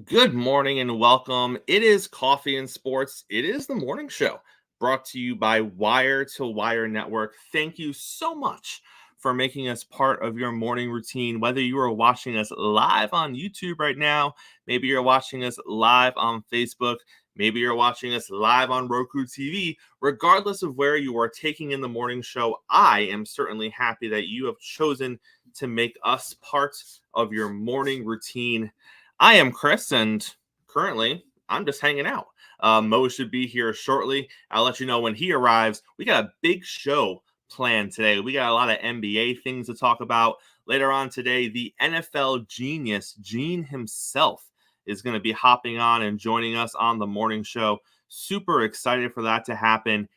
Good morning and welcome. It is Coffee and Sports. It is the morning show brought to you by Wire to Wire Network. Thank you so much for making us part of your morning routine. Whether you are watching us live on YouTube right now, maybe you're watching us live on Facebook, maybe you're watching us live on Roku TV, regardless of where you are taking in the morning show, I am certainly happy that you have chosen to make us part of your morning routine. I am Chris, and currently I'm just hanging out. Mo should be here shortly. I'll let you know when he arrives. We got a big show planned today. We got a lot of NBA things to talk about. Later on today, the NFL genius, Gene himself, is going to be hopping on and joining us on the morning show. Super excited for that to happen.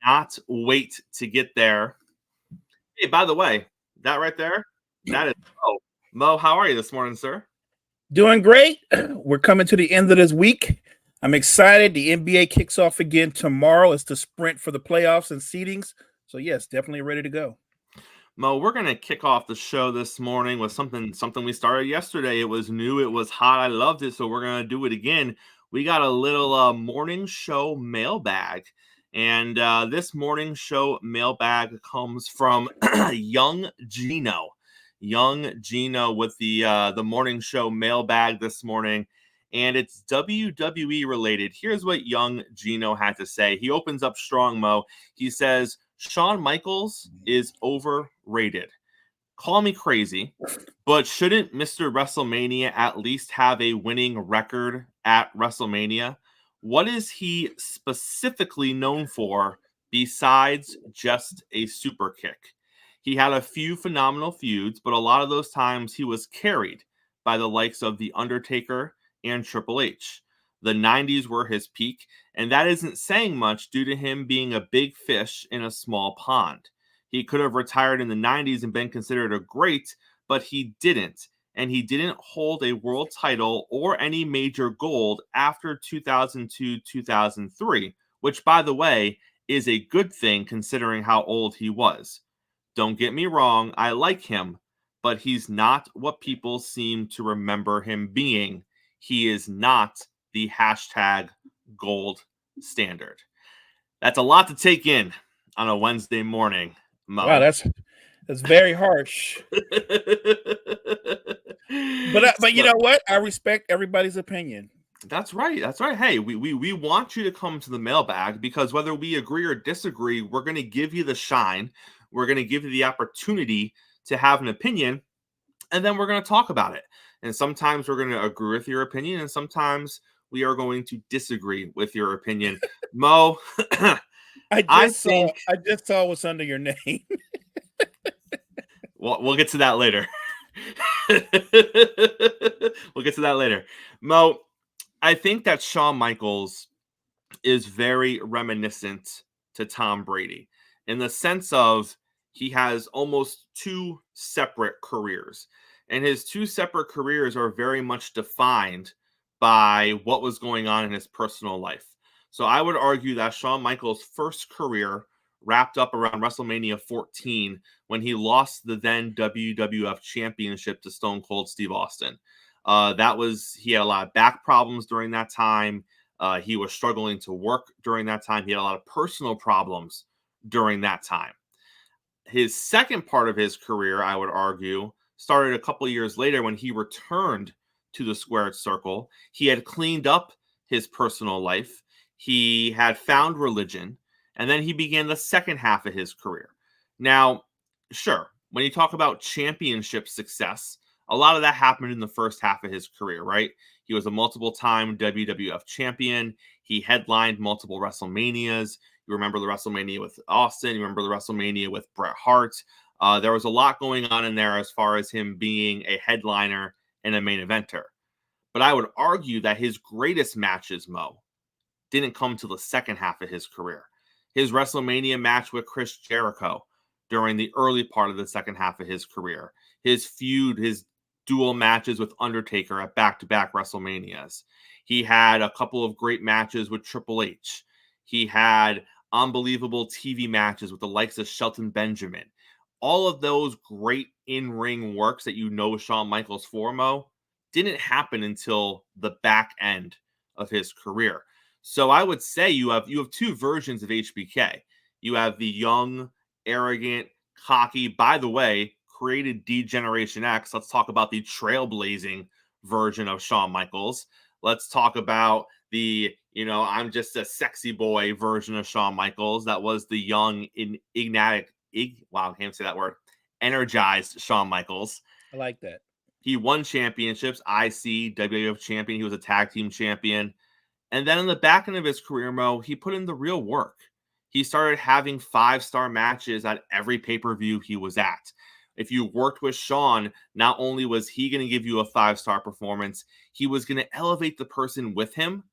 Not wait to get there. Hey, by the way, that right there, that is Mo. Mo, how are you this morning, sir? Doing great. We're coming to the end of this week. I'm excited. The NBA kicks off again tomorrow. It's the sprint for the playoffs and seedings. So yes, definitely ready to go. Mo, we're going to kick off the show this morning with something we started yesterday. It was new. It was hot. I loved it. So we're going to do it again. We got a little morning show mailbag. And this morning show mailbag comes from Young Gino. Young Gino with the morning show mailbag this morning. And it's WWE related. Here's what Young Gino had to say. He opens up strong, Mo. He says, Shawn Michaels is overrated. Call me crazy, but shouldn't Mr. WrestleMania at least have a winning record at WrestleMania? What is he specifically known for besides just a super kick? He had a few phenomenal feuds, but a lot of those times he was carried by the likes of The Undertaker and Triple H. The 90s were his peak, and that isn't saying much due to him being a big fish in a small pond. He could have retired in the 90s and been considered a great, but he didn't. And he didn't hold a world title or any major gold after 2002-2003, which, by the way, is a good thing considering how old he was. Don't get me wrong, I like him, but he's not what people seem to remember him being. He is not the hashtag gold standard. That's a lot to take in on a Wednesday morning, Mo. Wow, that's very harsh. But you know what? I respect everybody's opinion. That's right. That's right. Hey, we want you to come to the mailbag because whether we agree or disagree, we're going to give you the shine. We're going to give you the opportunity to have an opinion, and then we're going to talk about it. And sometimes we're going to agree with your opinion, and sometimes we are going to disagree with your opinion. Mo, I just saw what's under your name. We'll get to that later. We'll get to that later. Mo, I think that Shawn Michaels is very reminiscent to Tom Brady in the sense of he has almost two separate careers. And his two separate careers are very much defined by what was going on in his personal life. So I would argue that Shawn Michaels' first career wrapped up around WrestleMania 14 when he lost the then WWF Championship to Stone Cold Steve Austin. He had a lot of back problems during that time. He was struggling to work during that time. He had a lot of personal problems during that time. His second part of his career, I would argue, started a couple years later when he returned to the squared circle. He had cleaned up his personal life. He had found religion, and then he began the second half of his career. Now, sure, when you talk about championship success, a lot of that happened in the first half of his career, right? He was a multiple-time WWF champion. He headlined multiple WrestleManias. You remember the WrestleMania with Austin. You remember the WrestleMania with Bret Hart. There was a lot going on in there as far as him being a headliner and a main eventer. But I would argue that his greatest matches, Mo, didn't come till the second half of his career. His WrestleMania match with Chris Jericho during the early part of the second half of his career. His feud, his dual matches with Undertaker at back-to-back WrestleManias. He had a couple of great matches with Triple H. He had unbelievable TV matches with the likes of Shelton Benjamin. All of those great in-ring works that you know Shawn Michaels for, Mo, didn't happen until the back end of his career. So I would say you have two versions of HBK. You have the young, arrogant, cocky, by the way, created D-Generation X. Let's talk about the trailblazing version of Shawn Michaels. Let's talk about the, I'm just a sexy boy version of Shawn Michaels. That was the young, wow, I can't say that word, energized Shawn Michaels. I like that. He won championships, IC, WWF champion. He was a tag team champion. And then in the back end of his career, Mo, he put in the real work. He started having 5-star matches at every pay-per-view he was at. If you worked with Shawn, not only was he going to give you a 5-star performance, he was going to elevate the person with him,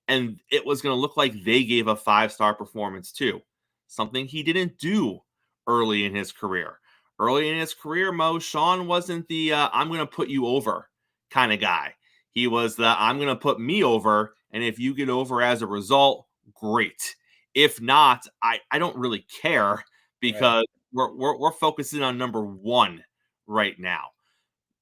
and it was going to look like they gave a 5-star performance too. Something he didn't do early in his career. Early in his career, Mo, Shawn wasn't the I'm going to put you over kind of guy. He was the I'm going to put me over, and if you get over as a result, great. If not, I don't really care, because we're focusing on number one right now.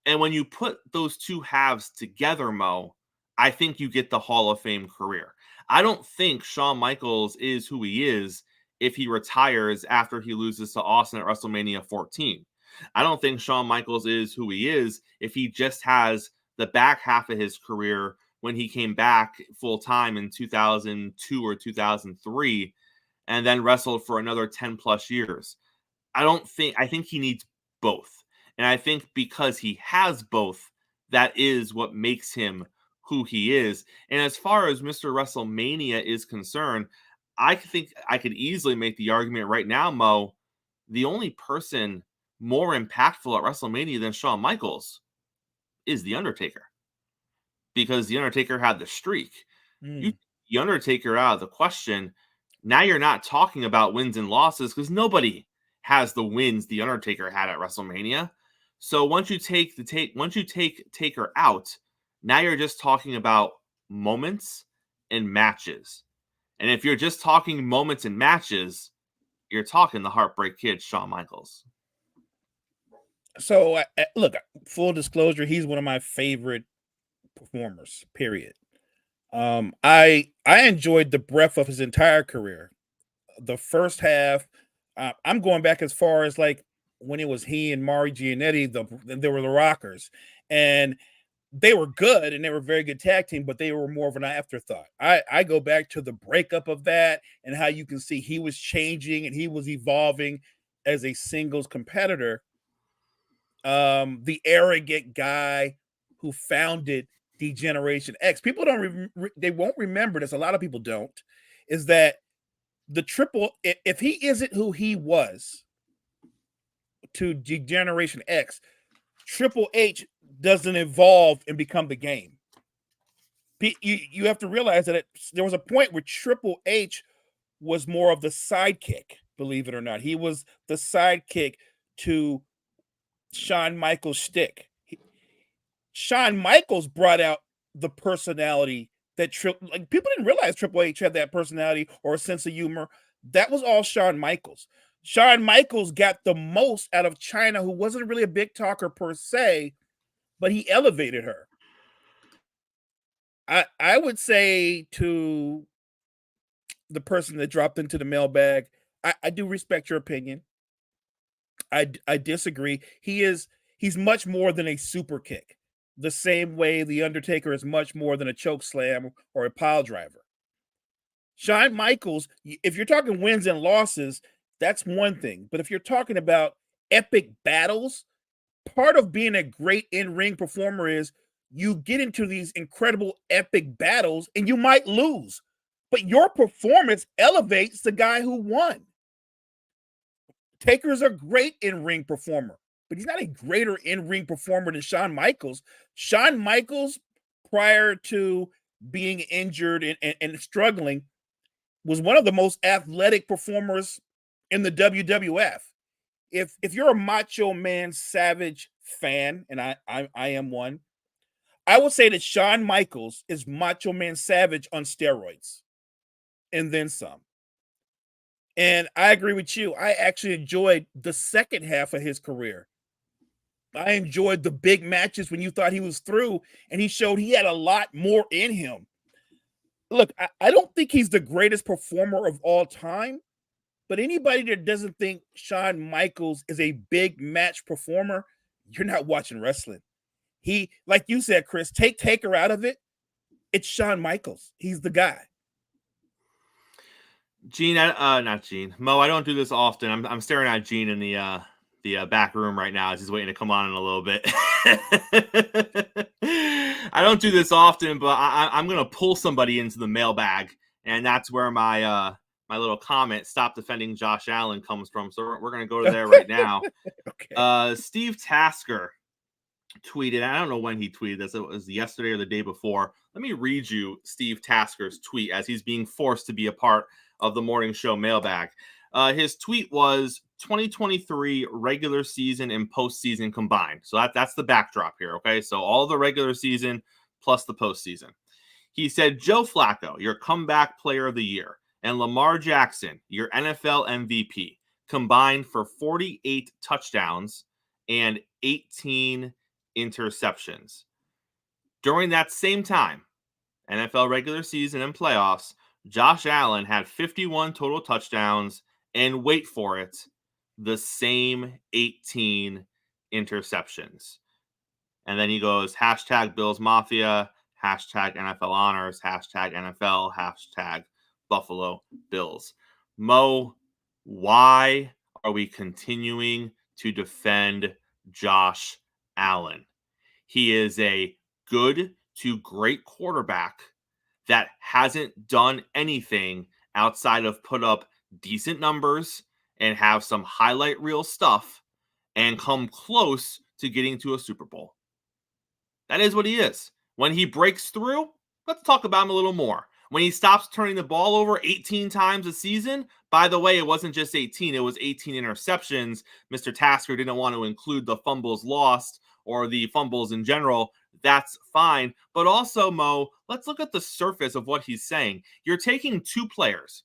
And when you put those two halves together, Mo, I think you get the Hall of Fame career. I don't think Shawn Michaels is who he is if he retires after he loses to Austin at WrestleMania 14. I don't think Shawn Michaels is who he is if he just has the back half of his career when he came back full time in 2002 or 2003 and then wrestled for another 10 plus years. I think he needs both. And I think because he has both, that is what makes him who he is. And as far as Mr. WrestleMania is concerned, I think I could easily make the argument right now, Mo, the only person more impactful at WrestleMania than Shawn Michaels is The Undertaker. Because The Undertaker had the streak. You take The Undertaker out of the question, now you're not talking about wins and losses, because nobody has the wins The Undertaker had at WrestleMania. So once you take Taker out, now you're just talking about moments and matches. And if you're just talking moments and matches, you're talking the Heartbreak Kid, Shawn Michaels. So look, full disclosure, he's one of my favorite performers, period. I enjoyed the breadth of his entire career. The first half, I'm going back as far as like when it was he and Mari Giannetti, they were the Rockers, and they were good and they were a very good tag team, but they were more of an afterthought. I go back to the breakup of that and how you can see he was changing and he was evolving as a singles competitor. The arrogant guy who founded D-Generation X. People they won't remember this. A lot of people don't. Is that if he isn't who he was to D-Generation X, Triple H doesn't evolve and become the game. You have to realize that there was a point where Triple H was more of the sidekick, believe it or not. He was the sidekick to Shawn Michaels' shtick. Shawn Michaels brought out the personality that people didn't realize Triple H had that personality or a sense of humor. That was all Shawn Michaels. Shawn Michaels got the most out of Chyna, who wasn't really a big talker per se, but he elevated her. I would say to the person that dropped into the mailbag, I do respect your opinion. I disagree. He's much more than a super kick. The same way The Undertaker is much more than a choke slam or a pile driver. Shawn Michaels, if you're talking wins and losses, that's one thing. But if you're talking about epic battles, part of being a great in-ring performer is you get into these incredible epic battles and you might lose, but your performance elevates the guy who won. Taker's a great in-ring performer, but he's not a greater in-ring performer than Shawn Michaels. Shawn Michaels, prior to being injured and struggling, was one of the most athletic performers in the WWF. If you're a Macho Man Savage fan, and I am one, I would say that Shawn Michaels is Macho Man Savage on steroids, and then some. And I agree with you. I actually enjoyed the second half of his career. I enjoyed the big matches when you thought he was through, and he showed he had a lot more in him. Look, I don't think he's the greatest performer of all time, but anybody that doesn't think Shawn Michaels is a big match performer, you're not watching wrestling. He, like you said, Chris, take Taker out of it. It's Shawn Michaels. He's the guy. Gene, not Gene. Mo, I don't do this often. I'm staring at Gene in the back room right now as he's waiting to come on in a little bit. I don't do this often, but I'm gonna pull somebody into the mailbag, and that's where my my little comment, "Stop defending Josh Allen," comes from. So we're gonna go to there right now. Okay. Steve Tasker tweeted. I don't know when he tweeted this. It was yesterday or the day before. Let me read you Steve Tasker's tweet as he's being forced to be a part of the morning show mailbag. His tweet was 2023 regular season and postseason combined. So that's the backdrop here. Okay. So all the regular season plus the postseason. He said, Joe Flacco, your comeback player of the year, and Lamar Jackson, your NFL MVP, combined for 48 touchdowns and 18 interceptions. During that same time, NFL regular season and playoffs, Josh Allen had 51 total touchdowns and, wait for it, the same 18 interceptions. And then he goes, hashtag Bills Mafia, hashtag NFL Honors, hashtag NFL, hashtag Buffalo Bills. Mo, why are we continuing to defend Josh Allen? He is a good to great quarterback that hasn't done anything outside of put up decent numbers and have some highlight reel stuff and come close to getting to a Super Bowl. That is what he is. When he breaks through, let's talk about him a little more. When he stops turning the ball over 18 times a season, by the way, it wasn't just 18, it was 18 interceptions. Mr. Tasker didn't want to include the fumbles lost or the fumbles in general. That's fine. But also, Mo, let's look at the surface of what he's saying. You're taking two players,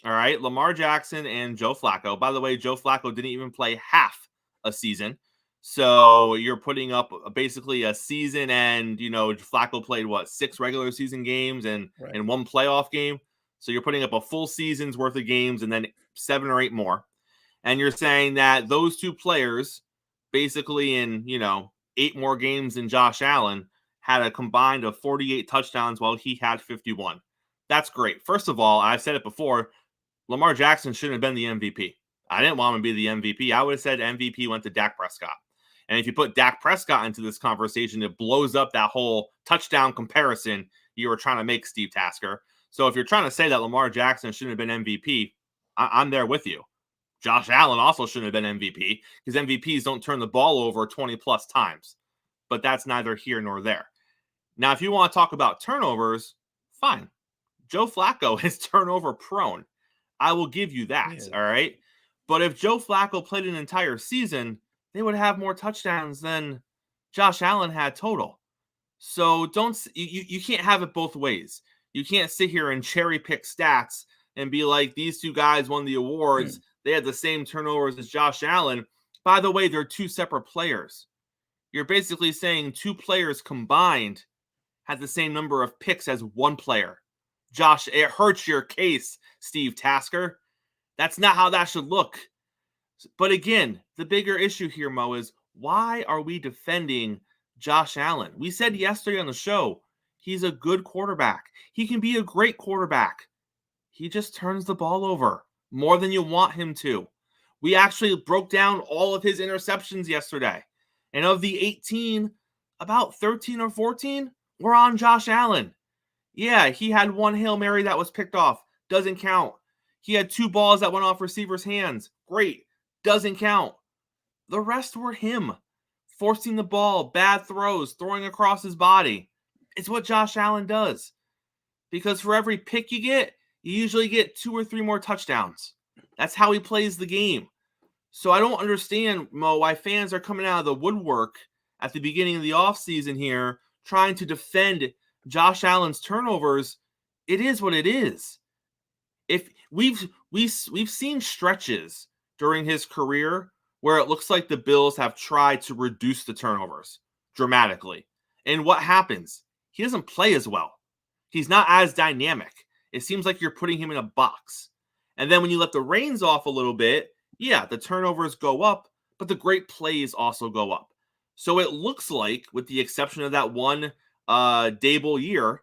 all right, Lamar Jackson and Joe Flacco. By the way, Joe Flacco didn't even play half a season. So you're putting up basically a season, and Flacco played 6 regular season games and one playoff game. So you're putting up a full season's worth of games and then 7 or 8 more. And you're saying that those two players, basically in 8 more games than Josh Allen, had a combined of 48 touchdowns while he had 51. That's great. First of all, I've said it before, Lamar Jackson shouldn't have been the MVP. I didn't want him to be the MVP. I would have said MVP went to Dak Prescott. And if you put Dak Prescott into this conversation, it blows up that whole touchdown comparison you were trying to make, Steve Tasker. So if you're trying to say that Lamar Jackson shouldn't have been MVP, I'm there with you. Josh Allen also shouldn't have been MVP because MVPs don't turn the ball over 20 plus times. But that's neither here nor there. Now, if you want to talk about turnovers, fine. Joe Flacco is turnover prone. I will give you that, all right? But if Joe Flacco played an entire season, they would have more touchdowns than Josh Allen had total. So you can't have it both ways. You can't sit here and cherry pick stats and be like, these two guys won the awards. They had the same turnovers as Josh Allen. By the way, they're two separate players. You're basically saying two players combined had the same number of picks as one player. Josh, it hurts your case, Steve Tasker. That's not how that should look. But again, the bigger issue here, Mo, is why are we defending Josh Allen? We said yesterday on the show, he's a good quarterback. He can be a great quarterback. He just turns the ball over more than you want him to. We actually broke down all of his interceptions yesterday. And of the 18, about 13 or 14 were on Josh Allen. Yeah, he had one Hail Mary that was picked off. Doesn't count. He had 2 balls that went off receivers' hands. Great. Doesn't count. The rest were him. Forcing the ball, bad throws, throwing across his body. It's what Josh Allen does. Because for every pick you get, you usually get 2 or 3 more touchdowns. That's how he plays the game. So I don't understand, Mo, why fans are coming out of the woodwork at the beginning of the offseason here trying to defend Josh Allen's turnovers. It is what it is. If we've seen stretches during his career where it looks like the Bills have tried to reduce the turnovers dramatically. And what happens? He doesn't play as well. He's not as dynamic. It seems like you're putting him in a box. And then when you let the reins off a little bit, yeah, the turnovers go up, but the great plays also go up. So it looks like, with the exception of that one Dable year,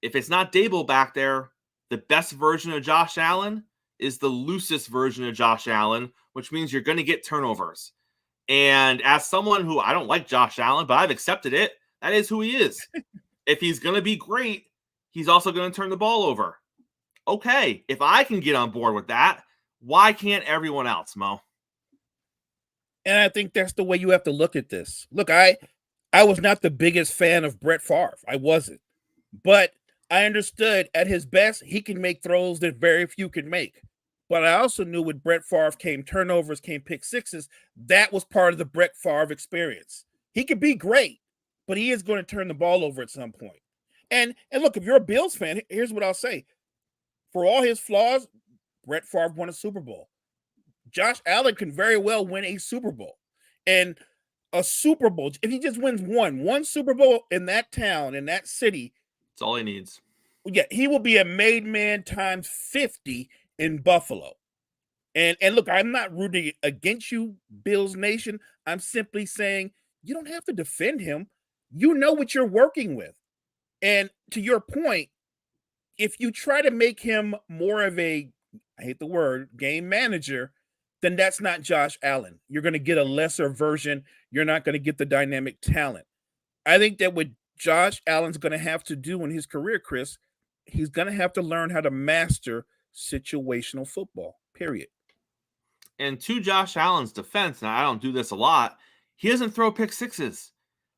if it's not Dable back there, the best version of Josh Allen is the loosest version of Josh Allen, which means you're going to get turnovers. And as someone who, I don't like Josh Allen, but I've accepted it, that is who he is. If he's going to be great, he's also going to turn the ball over. Okay, if I can get on board with that, why can't everyone else, Mo? And I think that's the way you have to look at this. Look, I was not the biggest fan of Brett Favre. I wasn't. But I understood at his best, he can make throws that very few can make. But I also knew with Brett Favre came turnovers, came pick sixes. That was part of the Brett Favre experience. He could be great, but he is going to turn the ball over at some point. And look, if you're a Bills fan, here's what I'll say. For all his flaws, Brett Favre won a Super Bowl. Josh Allen can very well win a Super Bowl. And a Super Bowl, if he just wins one Super Bowl in that town, in that city, that's all he needs. Yeah, he will be a made man times 50 in Buffalo. And look, I'm not rooting against you, Bills Nation. I'm simply saying you don't have to defend him. You know what you're working with. And to your point, if you try to make him more of a, I hate the word, game manager, then that's not Josh Allen. You're going to get a lesser version. You're not going to get the dynamic talent. I think that what Josh Allen's going to have to do in his career, Chris, he's going to have to learn how to master situational football, period. And to Josh Allen's defense, now I don't do this a lot, he doesn't throw pick sixes.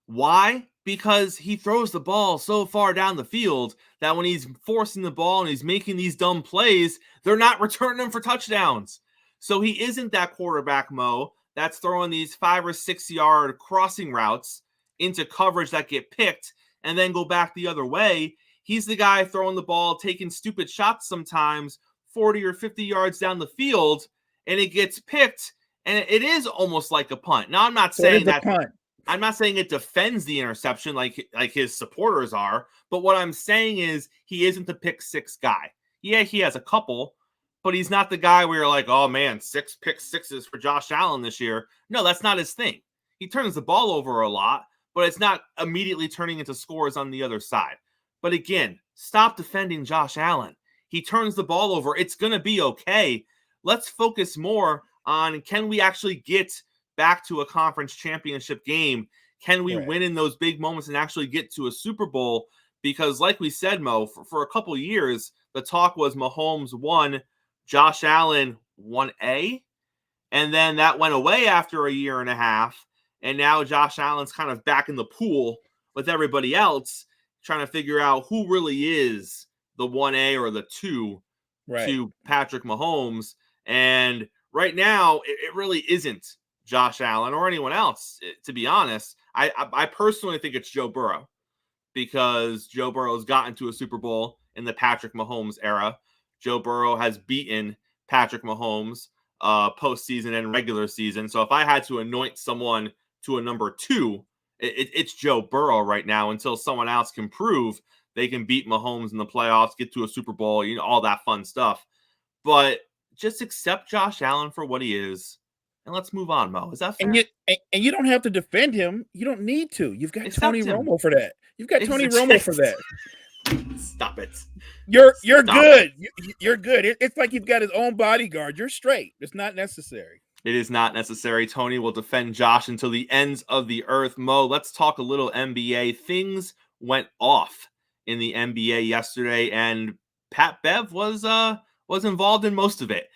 Why? Because he throws the ball so far down the field that when he's forcing the ball and he's making these dumb plays, they're not returning them for touchdowns. So he isn't that quarterback, Mo, that's throwing these 5 or 6 yard crossing routes into coverage that get picked and then go back the other way. He's the guy throwing the ball, taking stupid shots sometimes 40 or 50 yards down the field, and it gets picked, and it is almost like a punt. Now, I'm not saying that punt. I'm not saying it defends the interception like his supporters are, but what I'm saying is he isn't the pick six guy. Yeah, he has a couple, but he's not the guy where you're like, oh man, 6 pick sixes for Josh Allen this year. No, that's not his thing. He turns the ball over a lot, but it's not immediately turning into scores on the other side. But again, stop defending Josh Allen. He turns the ball over. It's going to be okay. Let's focus more on, can we actually get back to a conference championship game? Can we win in those big moments and actually get to a Super Bowl? Because like we said, Mo, for a couple years, the talk was Mahomes 1, Josh Allen 1A. And then that went away after a year and a half. And now Josh Allen's kind of back in the pool with everybody else, trying to figure out who really is the 1A or the 2 to Patrick Mahomes. And right now, it really isn't Josh Allen or anyone else, to be honest. I personally think it's Joe Burrow, because Joe Burrow's gotten to a Super Bowl in the Patrick Mahomes era. Joe Burrow has beaten Patrick Mahomes postseason and regular season. So if I had to anoint someone to a number 2, it's Joe Burrow right now, until someone else can prove they can beat Mahomes in the playoffs, get to a Super Bowl, all that fun stuff. But just accept Josh Allen for what he is, and let's move on, Mo. Is that fair? And you don't have to defend him. You don't need to. You've got Tony Romo for that. You've got Tony Romo for that. Stop it. You're good. You're good. It's like he's got his own bodyguard. You're straight. It's not necessary. It is not necessary. Tony will defend Josh until the ends of the earth. Mo, let's talk a little NBA. Things went off in the NBA yesterday, and Pat Bev was involved in most of it.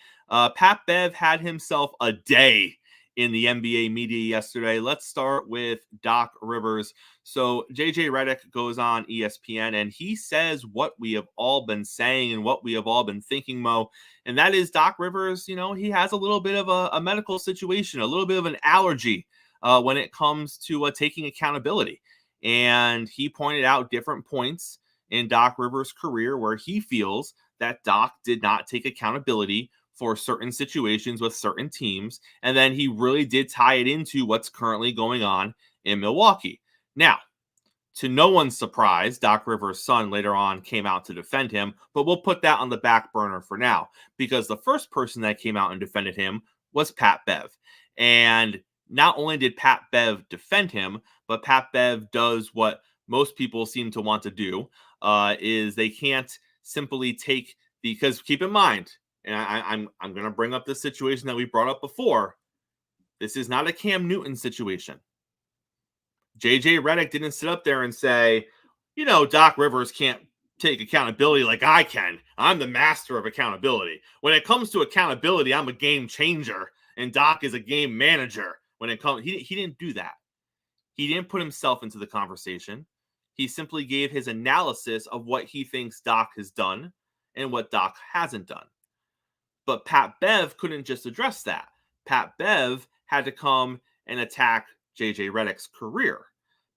Pat Bev had himself a day in the NBA media yesterday. Let's start with Doc Rivers. So JJ Redick goes on ESPN, and he says what we have all been saying and what we have all been thinking, Mo, and that is Doc Rivers, he has a little bit of a medical situation, a little bit of an allergy when it comes to taking accountability. And he pointed out different points in Doc Rivers' career where he feels that Doc did not take accountability for certain situations with certain teams. And then he really did tie it into what's currently going on in Milwaukee. Now, to no one's surprise, Doc Rivers' son later on came out to defend him, but we'll put that on the back burner for now, because the first person that came out and defended him was Pat Bev. And not only did Pat Bev defend him, but Pat Bev does what most people seem to want to do, is they can't simply take, because keep in mind, and I'm going to bring up this situation that we brought up before. This is not a Cam Newton situation. JJ Redick didn't sit up there and say, Doc Rivers can't take accountability like I can. I'm the master of accountability. When it comes to accountability, I'm a game changer, and Doc is a game manager. When it comes, he didn't do that. He didn't put himself into the conversation. He simply gave his analysis of what he thinks Doc has done and what Doc hasn't done. But Pat Bev couldn't just address that. Pat Bev had to come and attack JJ Redick's career.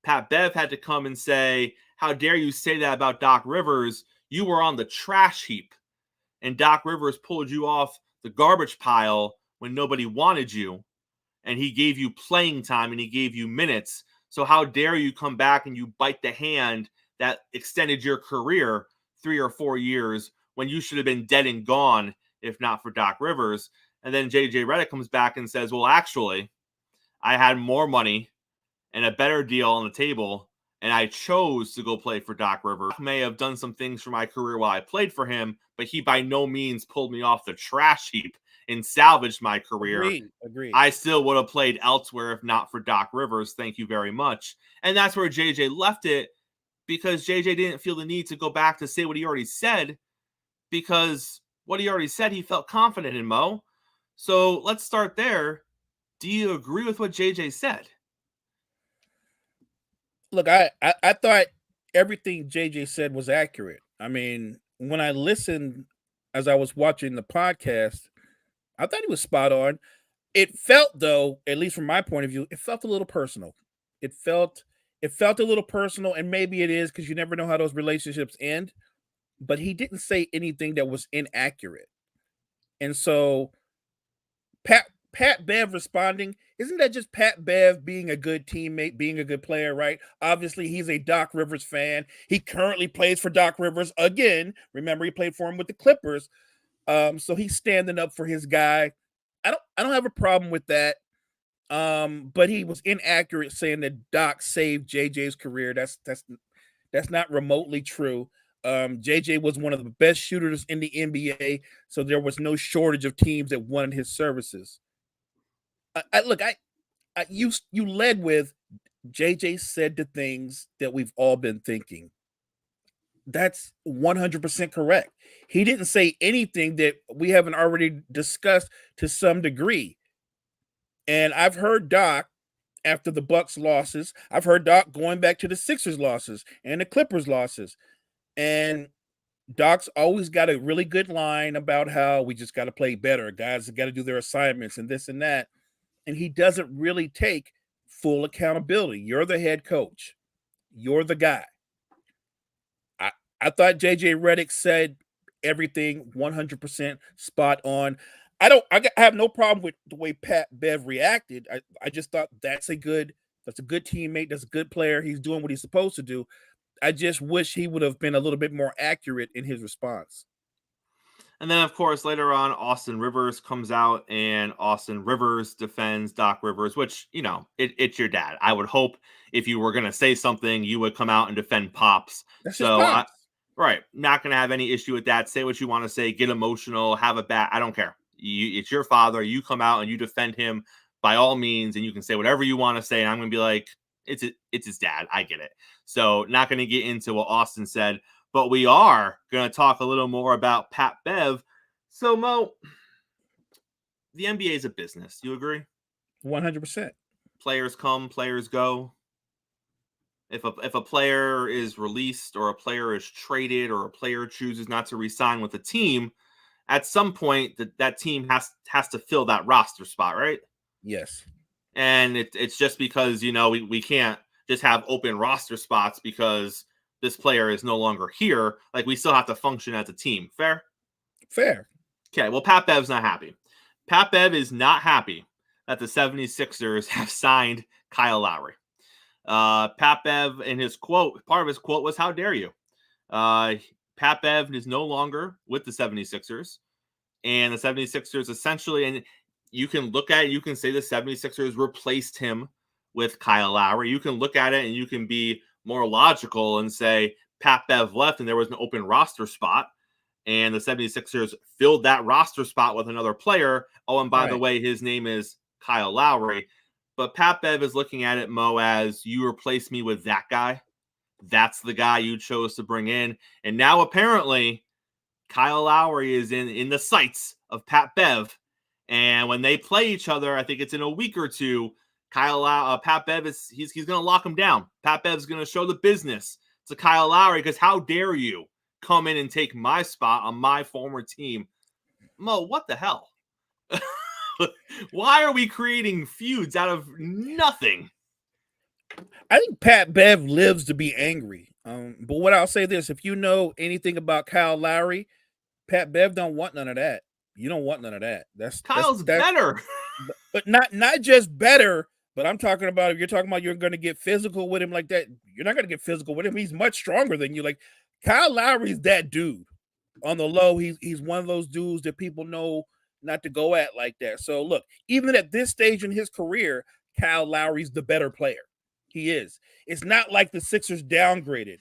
Pat Bev had to come and say, how dare you say that about Doc Rivers? You were on the trash heap, and Doc Rivers pulled you off the garbage pile when nobody wanted you, and he gave you playing time and he gave you minutes. So how dare you come back and you bite the hand that extended your career 3 or 4 years when you should have been dead and gone if not for Doc Rivers. And then JJ Redick comes back and says, well, actually, I had more money and a better deal on the table, and I chose to go play for Doc Rivers. I may have done some things for my career while I played for him, but he by no means pulled me off the trash heap and salvaged my career. Agreed. I still would have played elsewhere if not for Doc Rivers. Thank you very much. And that's where JJ left it, because JJ didn't feel the need to go back to say what he already said, because what he already said, he felt confident in, Mo. So let's start there. Do you agree with what JJ said? Look, I thought everything JJ said was accurate. I mean, when I listened as I was watching the podcast, I thought he was spot on. It felt, though, at least from my point of view, it felt a little personal. It felt a little personal, and maybe it is because you never know how those relationships end. But he didn't say anything that was inaccurate. And so Pat Bev responding, isn't that just Pat Bev being a good teammate, being a good player, right? Obviously, he's a Doc Rivers fan. He currently plays for Doc Rivers again. Remember, he played for him with the Clippers. So he's standing up for his guy. I don't have a problem with that. But he was inaccurate saying that Doc saved JJ's career. That's not remotely true. JJ was one of the best shooters in the NBA, so there was no shortage of teams that wanted his services. You led with JJ said the things that we've all been thinking. That's 100% correct. He didn't say anything that we haven't already discussed to some degree. And I've heard Doc after the Bucks losses. I've heard Doc going back to the Sixers losses and the Clippers losses. And Doc's always got a really good line about how we just got to play better. Guys have got to do their assignments and this and that. And he doesn't really take full accountability. You're the head coach. You're the guy. I thought JJ Redick said everything 100% spot on. I have no problem with the way Pat Bev reacted. I just thought that's a good teammate. That's a good player. He's doing what he's supposed to do. I just wish he would have been a little bit more accurate in his response. And then, of course, later on, Austin Rivers comes out and Austin Rivers defends Doc Rivers, which, it's your dad. I would hope if you were going to say something, you would come out and defend Pops. That's his Pops. Right. Not going to have any issue with that. Say what you want to say. Get emotional. Have a bat. I don't care. It's your father. You come out and you defend him by all means, and you can say whatever you want to say. And I'm going to be like, it's his dad. I get it. So not going to get into what Austin said. But we are going to talk a little more about Pat Bev. So, Mo, the NBA is a business. You agree? 100%. Players come, players go. If a player is released or a player is traded or a player chooses not to re-sign with a team, at some point that team has to fill that roster spot, right? Yes. And it's just because, we can't just have open roster spots because this player is no longer here. Like, we still have to function as a team. Fair? Fair. Okay, well, Pat Bev's not happy. Pat Bev is not happy that the 76ers have signed Kyle Lowry. Pat Bev, in his quote, part of his quote was, "How dare you?" Pat Bev is no longer with the 76ers. And the 76ers essentially, and you can look at it, you can say the 76ers replaced him with Kyle Lowry. You can look at it and you can be more logical and say Pat Bev left and there was an open roster spot. And the 76ers filled that roster spot with another player. Oh, and by the way, his name is Kyle Lowry. But Pat Bev is looking at it, Mo, as you replace me with that guy. That's the guy you chose to bring in. And now apparently Kyle Lowry is in the sights of Pat Bev. And when they play each other, I think it's in a week or two, Pat Bev he's going to lock him down. Pat Bev's going to show the business to Kyle Lowry because how dare you come in and take my spot on my former team? Mo, what the hell? Why are we creating feuds out of nothing? I think Pat Bev lives to be angry. But what I'll say this, if you know anything about Kyle Lowry, Pat Bev don't want none of that. You don't want none of that. Kyle's better. But not just better, but I'm talking about if you're talking about you're going to get physical with him like that, you're not going to get physical with him. He's much stronger than you. Like Kyle Lowry's that dude. On the low, he's one of those dudes that people know not to go at like that. So look, even at this stage in his career, Kyle Lowry's the better player. He is. It's not like the Sixers downgraded.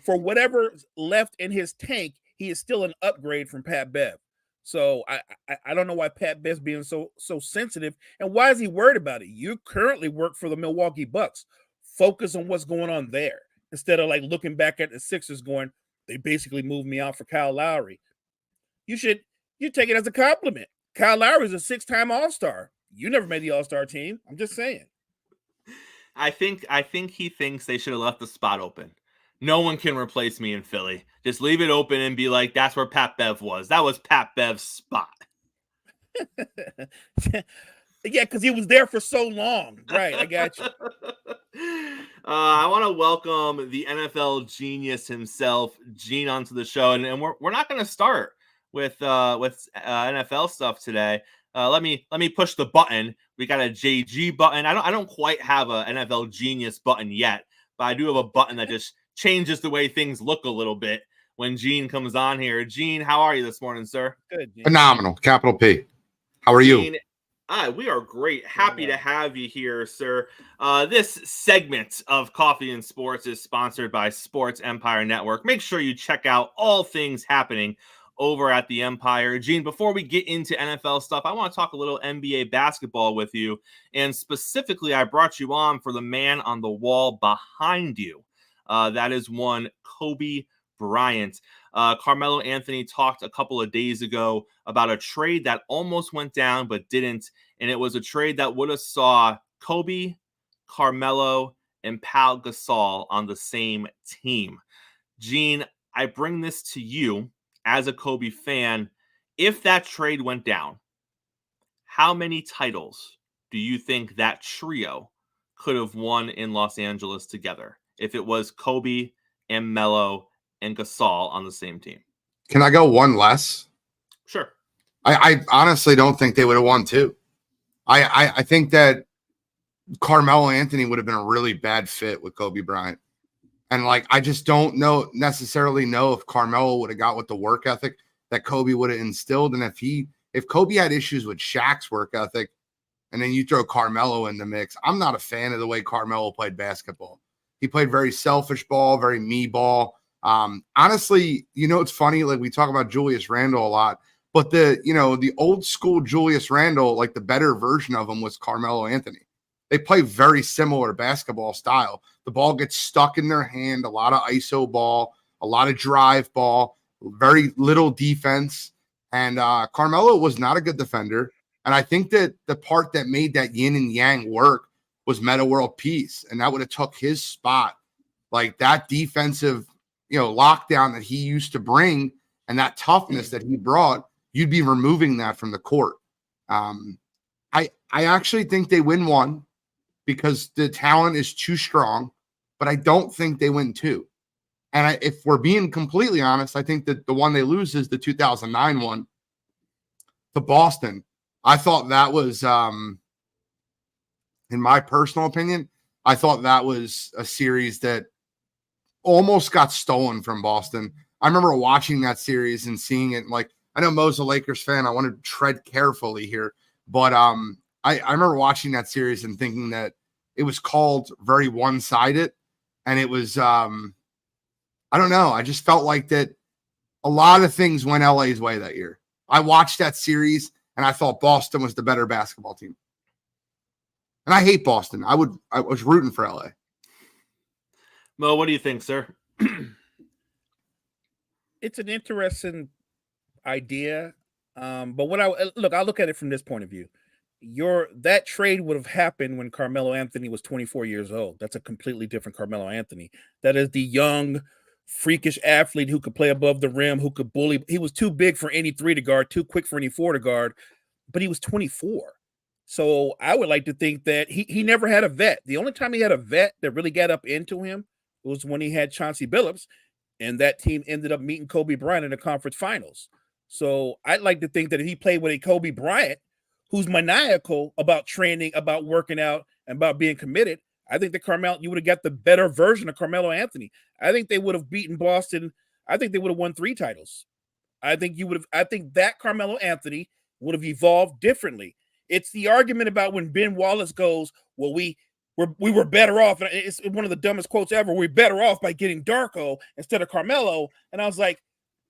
For whatever's left in his tank, he is still an upgrade from Pat Bev. So I don't know why Pat Bev's being so sensitive, and why is he worried about it? You currently work for the Milwaukee Bucks. Focus on what's going on there instead of like looking back at the Sixers going, they basically moved me out for Kyle Lowry. You take it as a compliment. Kyle Lowry is a 6-time All-Star. You never made the All-Star team. I'm just saying. I think he thinks they should have left the spot open. No one can replace me in Philly. Just leave it open and be like, that's where Pat Bev was. That was Pat Bev's spot. Yeah, because he was there for so long. Right, I got you. I want to welcome the NFL genius himself, Gene, onto the show. And we're not going to start with NFL stuff today. Let me push the button. We got a JG button. I don't quite have a NFL genius button yet, but I do have a button that just changes the way things look a little bit when Gene comes on here. Gene, how are you this morning, sir? Good, Gene. Phenomenal. Capital P. How are Gene, you? We are great. Happy to have you here, sir. This segment of Coffee and Sports is sponsored by Sports Empire Network. Make sure you check out all things happening over at the Empire. Gene, before we get into NFL stuff, I want to talk a little NBA basketball with you. And specifically, I brought you on for the man on the wall behind you. That is one Kobe Bryant. Carmelo Anthony talked a couple of days ago about a trade that almost went down but didn't. And it was a trade that would have saw Kobe, Carmelo, and Pau Gasol on the same team. Gene, I bring this to you as a Kobe fan. If that trade went down, how many titles do you think that trio could have won in Los Angeles together if it was Kobe and Melo and Gasol on the same team? Can I go one less? Sure. I honestly don't think they would have won two. I think that Carmelo Anthony would have been a really bad fit with Kobe Bryant. And like, I just don't necessarily know if Carmelo would have got with the work ethic that Kobe would have instilled. And if Kobe had issues with Shaq's work ethic, and then you throw Carmelo in the mix, I'm not a fan of the way Carmelo played basketball. He played very selfish ball, very me ball. Honestly, it's funny. Like we talk about Julius Randle a lot, but the old school Julius Randle, like the better version of him was Carmelo Anthony. They play very similar basketball style. The ball gets stuck in their hand, a lot of ISO ball, a lot of drive ball, very little defense. And Carmelo was not a good defender. And I think that the part that made that yin and yang work was Meta World Peace. And that would have took his spot. Like that defensive, lockdown that he used to bring and that toughness that he brought, you'd be removing that from the court. I actually think they win one because the talent is too strong, but I don't think they win two. And if we're being completely honest, I think that the one they lose is the 2009 one to Boston. I thought that was, in my personal opinion, I thought that was a series that almost got stolen from Boston. I remember watching that series and seeing it. Like, I know Mo's a Lakers fan. I want to tread carefully here, but I remember watching that series and thinking that it was called very one-sided, and it was I don't know. I just felt like that a lot of things went LA's way that year. I watched that series and I thought Boston was the better basketball team. And I hate Boston. I was rooting for LA. Mo, what do you think, sir? It's an interesting idea. But I'll look at it from this point of view. That trade would have happened when Carmelo Anthony was 24 years old. That's a completely different Carmelo Anthony. That is the young, freakish athlete who could play above the rim, who could bully. He was too big for any 3 to guard, too quick for any 4 to guard, but he was 24. So I would like to think that he never had a vet. The only time he had a vet that really got up into him was when he had Chauncey Billups, and that team ended up meeting Kobe Bryant in the conference finals. So I'd like to think that if he played with a Kobe Bryant who's maniacal about training, about working out, and about being committed, I think that you would have got the better version of Carmelo Anthony. I think they would have beaten Boston. I think they would have won 3 titles. I think that Carmelo Anthony would have evolved differently. It's the argument about when Ben Wallace goes, well, we were better off. And it's one of the dumbest quotes ever. We're better off by getting Darko instead of Carmelo. And I was like,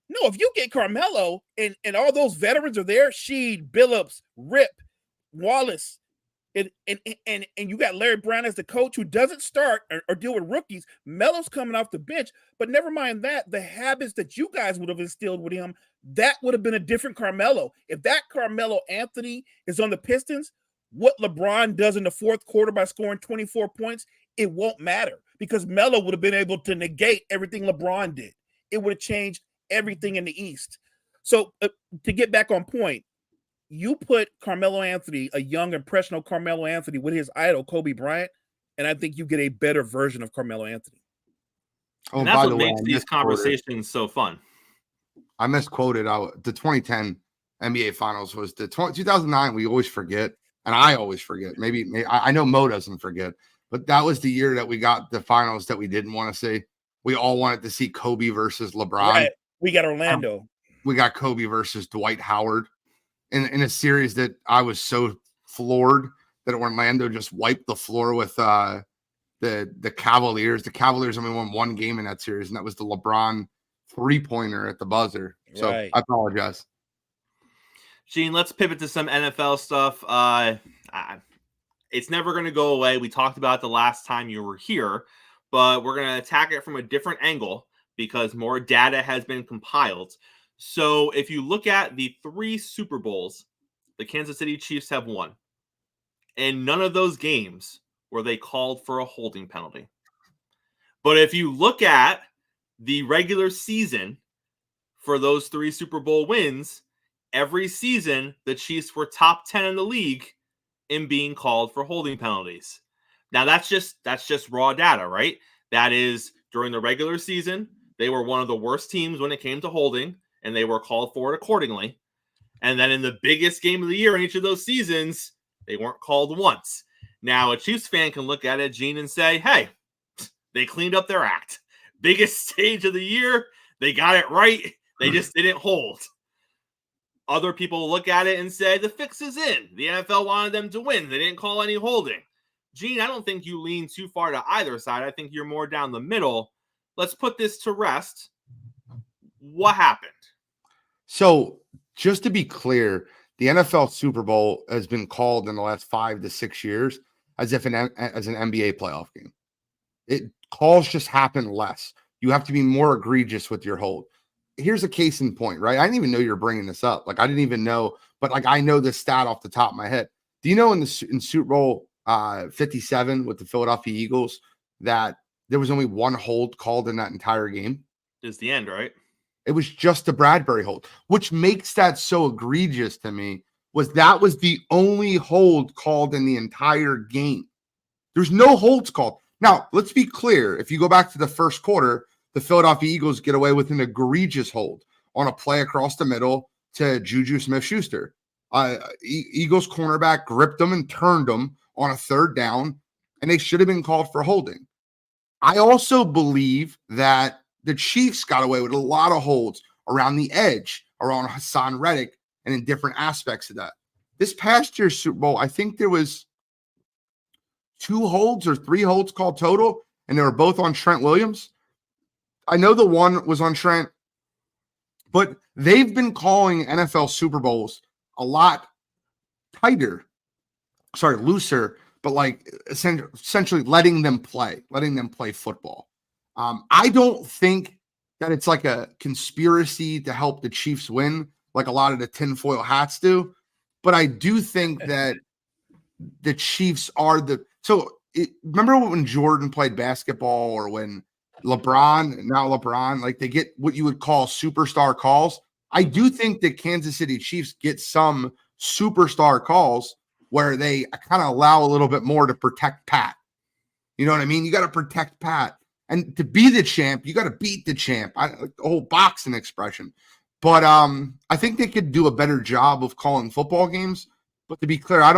no, if you get Carmelo and all those veterans are there, Sheed, Billups, Rip, Wallace, and you got Larry Brown as the coach who doesn't start or deal with rookies. Melo's coming off the bench, but never mind that. The habits that you guys would have instilled with him, that would have been a different Carmelo. If that Carmelo Anthony is on the Pistons, what LeBron does in the 4th quarter by scoring 24 points, it won't matter because Melo would have been able to negate everything LeBron did. It would have changed everything in the East. So to get back on point, you put Carmelo Anthony, a young, impressionable Carmelo Anthony with his idol, Kobe Bryant, and I think you get a better version of Carmelo Anthony. Oh, and that's what makes these conversations so fun. I misquoted. The 2010 NBA Finals was the 2009. We always forget, and I always forget. Maybe I know Mo doesn't forget, but that was the year that we got the finals that we didn't want to see. We all wanted to see Kobe versus LeBron. Right. We got Orlando. We got Kobe versus Dwight Howard in a series that I was so floored that Orlando just wiped the floor with the Cavaliers. The Cavaliers only won 1 game in that series, and that was the LeBron 3-pointer at the buzzer. So right. I apologize. Gene, let's pivot to some NFL stuff. It's never going to go away. We talked about it the last time you were here, but we're going to attack it from a different angle because more data has been compiled. So if you look at the 3 Super Bowls the Kansas City Chiefs have won, in none of those games were they called for a holding penalty. But if you look at the regular season for those 3 Super Bowl wins, every season the Chiefs were top 10 in the league in being called for holding penalties. Now that's just raw data, right? That is during the regular season, they were one of the worst teams when it came to holding, and they were called for it accordingly. And then in the biggest game of the year in each of those seasons, they weren't called once. Now, a Chiefs fan can look at it, Gene, and say, hey, they cleaned up their act. Biggest stage of the year, they got it right. They just didn't hold. Other people look at it and say, the fix is in. The NFL wanted them to win. They didn't call any holding. Gene, I don't think you lean too far to either side. I think you're more down the middle. Let's put this to rest. What happened? So, just to be clear, the NFL Super Bowl has been called in the last 5 to 6 years as an NBA playoff game. Calls just happen less. You have to be more egregious with your hold. Here's a case in point, right? I didn't even know you were bringing this up. Like, I didn't even know, but like, I know this stat off the top of my head. Do you know in Super Bowl 57 with the Philadelphia Eagles that there was only 1 hold called in that entire game? It's the end, right? It was just the Bradbury hold, which makes that so egregious to me. That was the only hold called in the entire game. There's no holds called. Now, let's be clear. If you go back to the first quarter, the Philadelphia Eagles get away with an egregious hold on a play across the middle to Juju Smith-Schuster. Eagles cornerback gripped them and turned them on a third down, and they should have been called for holding. I also believe that the Chiefs got away with a lot of holds around the edge, around Hassan Reddick, and in different aspects of that. This past year's Super Bowl, I think there was 2 holds or 3 holds called total, and they were both on Trent Williams. I know the one was on Trent, but they've been calling NFL Super Bowls a lot looser, but like essentially letting them play football. I don't think that it's like a conspiracy to help the Chiefs win, like a lot of the tinfoil hats do. But I do think that the Chiefs are remember when Jordan played basketball, or when LeBron, like they get what you would call superstar calls. I do think that Kansas City Chiefs get some superstar calls where they kind of allow a little bit more to protect Pat. You know what I mean? You got to protect Pat. And to be the champ, you got to beat the champ. The whole boxing expression. But I think they could do a better job of calling football games. But to be clear, I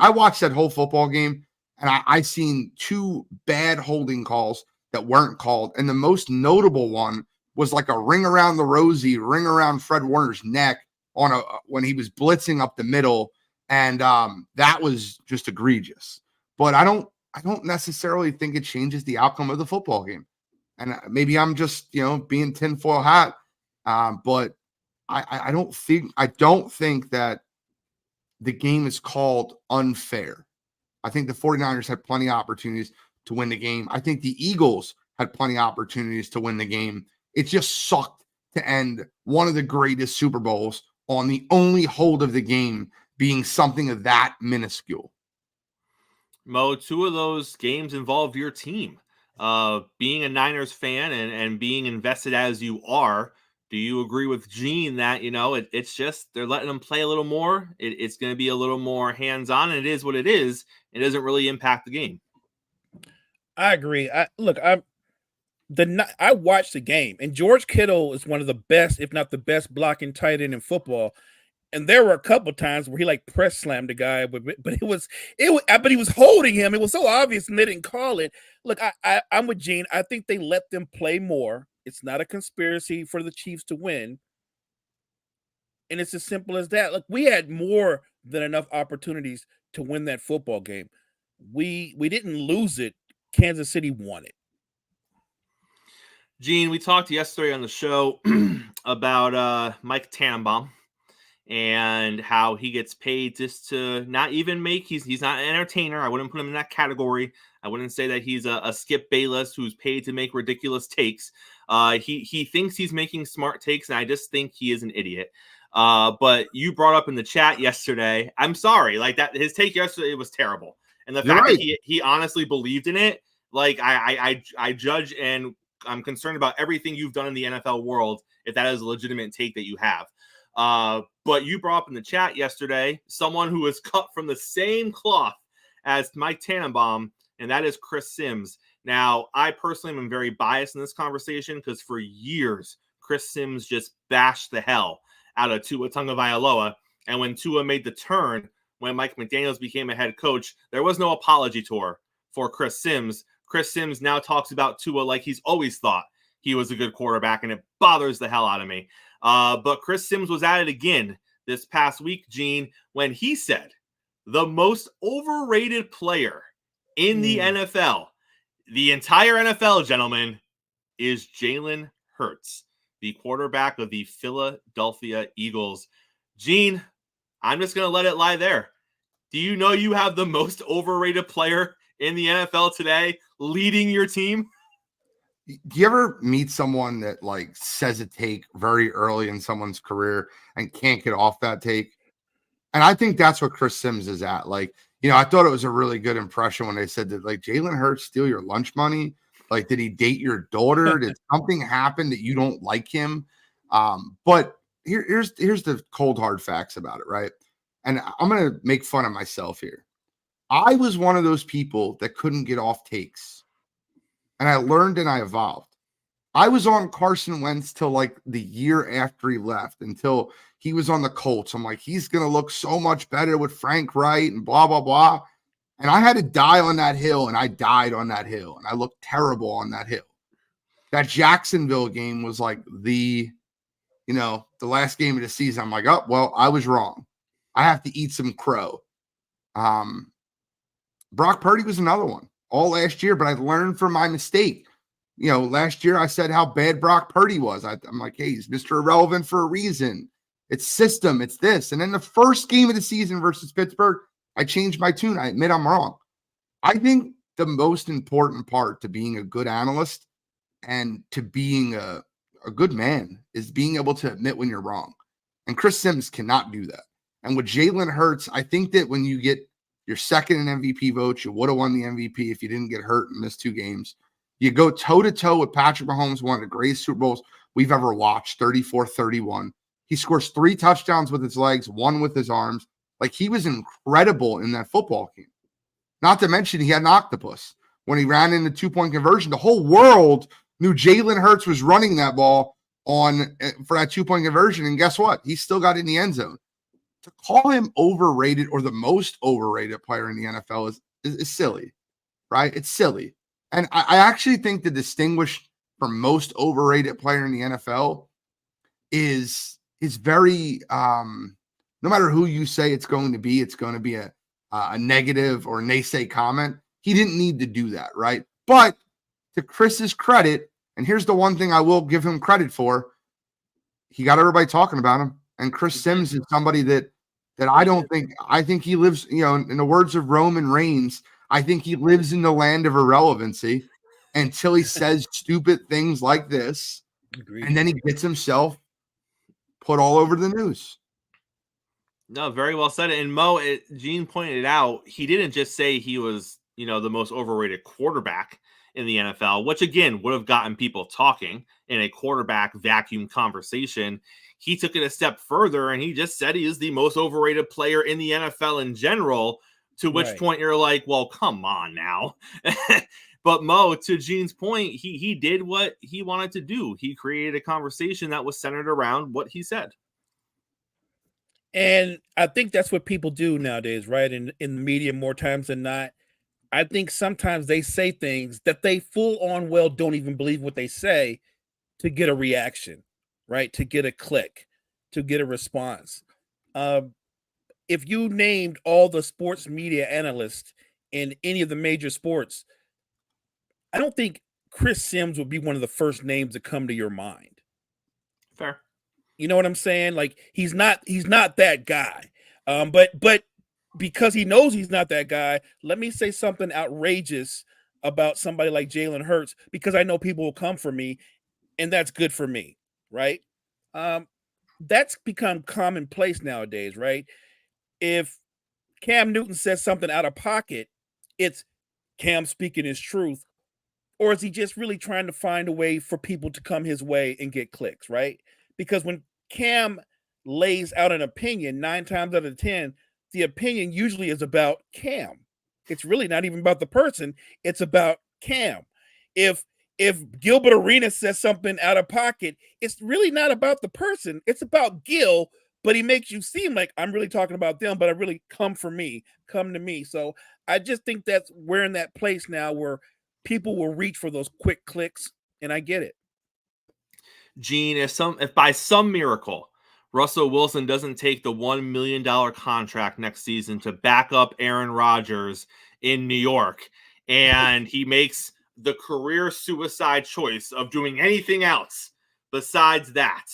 watched that whole football game, and I seen 2 bad holding calls that weren't called. And the most notable one was like a ring around the Rosie, ring around Fred Warner's neck when he was blitzing up the middle. And that was just egregious. But I don't necessarily think it changes the outcome of the football game. And maybe I'm just, being tinfoil hat. But I don't think that the game is called unfair. I think the 49ers had plenty of opportunities to win the game. I think the Eagles had plenty of opportunities to win the game. It just sucked to end one of the greatest Super Bowls on the only hold of the game being something of that minuscule. Mo, 2 of those games involve your team. Being a Niners fan and being invested as you are, do you agree with Gene that, it's just they're letting them play a little more? It's going to be a little more hands-on, and it is what it is. It doesn't really impact the game. I agree. I watched the game, and George Kittle is one of the best, if not the best, blocking tight end in football. And there were a couple times where he like press slammed the guy, but he was holding him. It was so obvious, and they didn't call it. Look, I'm with Gene. I think they let them play more. It's not a conspiracy for the Chiefs to win, and it's as simple as that. Look, we had more than enough opportunities to win that football game. We didn't lose it. Kansas City won it. Gene, we talked yesterday on the show about Mike Tannenbaum and how he gets paid just to not even he's not an entertainer. I wouldn't put him in that category. I wouldn't say that he's a Skip Bayless who's paid to make ridiculous takes. He thinks he's making smart takes, and I just think he is an idiot. But you brought up in the chat yesterday, I'm sorry, like that his take yesterday was terrible. And the fact that he honestly believed in it, like I judge, and I'm concerned about everything you've done in the NFL world if that is a legitimate take that you have. But you brought up in the chat yesterday someone who is cut from the same cloth as Mike Tannenbaum, and that is Chris Sims. Now, I personally am very biased in this conversation because for years, Chris Sims just bashed the hell out of Tua Tagovailoa. And when Tua made the turn, when Mike McDaniels became a head coach, there was no apology tour for Chris Sims. Chris Sims now talks about Tua like he's always thought he was a good quarterback, and it bothers the hell out of me. But Chris Sims was at it again this past week, Gene, when he said the most overrated player in the NFL, the entire NFL, gentlemen, is Jalen Hurts, the quarterback of the Philadelphia Eagles. Gene, I'm just going to let it lie there. Do you know you have the most overrated player in the NFL today leading your team? Do you ever meet someone that like says a take very early in someone's career and can't get off that take? And I think that's what Chris Sims is at. Like, I thought it was a really good impression when they said that, like, Jalen Hurts steal your lunch money. Like, did he date your daughter? Did something happen that you don't like him? But here's the cold hard facts about it, right? And I'm going to make fun of myself here. I was one of those people that couldn't get off takes. And I learned and I evolved. I was on Carson Wentz till like the year after he left, until he was on the Colts. I'm like, he's going to look so much better with Frank Wright and blah, blah, blah. And I had to die on that hill, and I died on that hill, and I looked terrible on that hill. That Jacksonville game was like the last game of the season. I'm like, oh, well, I was wrong. I have to eat some crow. Brock Purdy was another one all last year, but I learned from my mistake. Last year I said how bad Brock Purdy was. I'm like, hey, he's Mr. Irrelevant for a reason. It's system. It's this. And then the first game of the season versus Pittsburgh, I changed my tune. I admit I'm wrong. I think the most important part to being a good analyst and to being a good man is being able to admit when you're wrong. And Chris Sims cannot do that. And with Jalen Hurts, I think that when you get your second in MVP vote, you would have won the MVP if you didn't get hurt and miss 2 games. You go toe-to-toe with Patrick Mahomes, one of the greatest Super Bowls we've ever watched, 34-31. He scores 3 touchdowns with his legs, 1 with his arms. Like, he was incredible in that football game. Not to mention he had an octopus. When he ran in the 2-point conversion, the whole world knew Jalen Hurts was running that ball for that 2-point conversion. And guess what? He still got in the end zone. To call him overrated or the most overrated player in the NFL is silly, right? It's silly. And I actually think the distinguished for most overrated player in the NFL is very no matter who you say it's going to be a negative or naysay comment. He didn't need to do that, right? But to Chris's credit, and here's the one thing I will give him credit for, he got everybody talking about him. And Chris Sims is somebody that I think he lives, in the words of Roman Reigns, I think he lives in the land of irrelevancy until he says stupid things like this. Agreed. And then he gets himself put all over the news. No, very well said. And Mo, Gene pointed out, he didn't just say he was, the most overrated quarterback in the NFL, which again would have gotten people talking in a quarterback vacuum conversation. He took it a step further and he just said he is the most overrated player in the NFL in general, to which point you're like, well, come on now. But Mo, to Gene's point, he did what he wanted to do. He created a conversation that was centered around what he said. And I think that's what people do nowadays, right? In the media, more times than not. I think sometimes they say things that they full on well don't even believe what they say to get a reaction, right? To get a click, to get a response. If you named all the sports media analysts in any of the major sports, I don't think Chris Sims would be one of the first names that come to your mind. Fair. You know what I'm saying? Like, he's not that guy. But because he knows he's not that guy, let me say something outrageous about somebody like Jalen Hurts, because I know people will come for me, and that's good for me, right? That's become commonplace nowadays, right? If Cam Newton says something out of pocket, it's Cam speaking his truth, or is he just really trying to find a way for people to come his way and get clicks, right? Because when Cam lays out an opinion, 9 times out of 10, the opinion usually is about Cam. It's really not even about the person. It's about Cam. If Gilbert Arenas says something out of pocket, it's really not about the person. It's about Gil, but he makes you seem like I'm really talking about them, but I really come to me. So I just think that we're in that place now where people will reach for those quick clicks, and I get it. Gene, if by some miracle Russell Wilson doesn't take the $1 million contract next season to back up Aaron Rodgers in New York, and he makes the career suicide choice of doing anything else besides that,